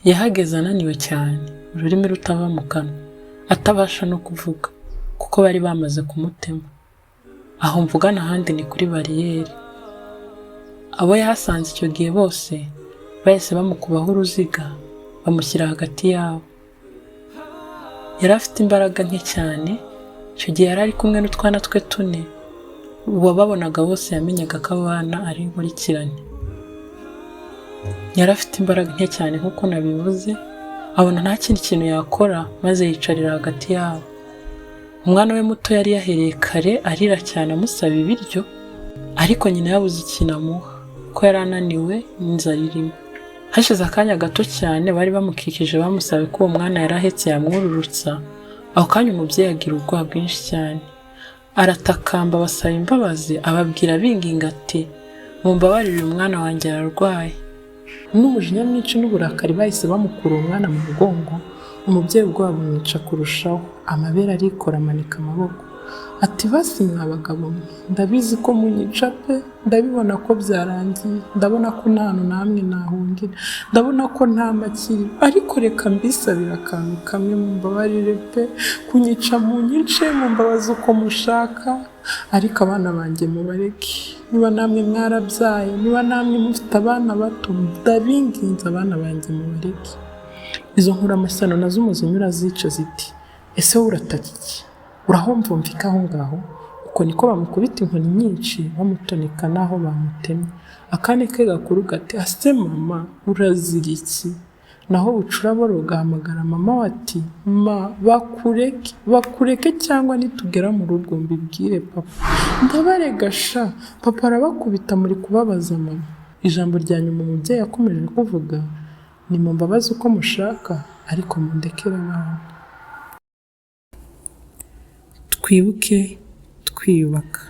Yahageze ananiwe cyane, ururimi rutava mu kanwa, atabasha no kuvuga kuko bari bamaze kumutema. Aho mvugana ahandi ni kuri bariyeri. Abo yahasanze icyo gihe bose bahise bamukubaho uruziga bamushyira hagati yabo. Yari afite imbaraga nke cyane, icyo gihe yari ari kumwe n'utwana twe 4. Uwababonaga bose yamenyaga ko abana ari inkurikirane. Yari afite imbaraga nke cyane nk'uko nabivuze, abona nta kindi kintu yakora maze yicarira hagati yabo. Umwana we muto yari yahereye kare arira cyane amusaba ibiryo, ariko nyina yabuze ikintu amuha ko yari ananiwe n'inzara irimo. Hashize akanya gato cyane bari bamukikije bamusabe ko uwo mwana yari ahetse yamwururutsa. Aho kanya umubyeyi agira ubwoba bwinshi cyane, aratakamba basaba imbabazi, ababwira binginga ati mumbabarire umwana wanjye ararwaye. N'umujinya mwinshi n'uburakari bahise bamukura umwana mu mugongo. Umubyeyi ubwoba bumwica kurushaho, amabere arikora amanika amaboko ati basi mwabagabo mwe, ndabizi ko munyica pe, ndabibona ko byarangiye, ndabona ko nta hantu namwe nahungira, ndabona ko nta makiri, ariko reka mbisabira akantu kamwe, mumbabarire pe, kunyica munyice, mumbabaze uko mushaka, ariko abana banjye mubareke. Niba namwe mwarabyaye, niba namwe mufite abana bato, ndabinginze abana banjye mubareke. Izo nkuramashyano nazo umuzimu urazica ziti ese wowe urataka iki? Urahomvumvika aho ngaho? Uko niko bamukubita inkoni nyinshi bamutonika n'aho bamutemye. Akane ke gakuru gati ase mama urazira iki? Naho bucura boro gahamagara mama wati ma bakureke cyangwa nitugera mu rugo mbibwire papa. Ndabarega sha, papa arabakubita muri kubabaza mama. Ijambo rya nyuma umubyeyi yakomeje kuvuga ni mumbabaze uko mushaka, ariko mundekera abana. Twibuke twiyubaka.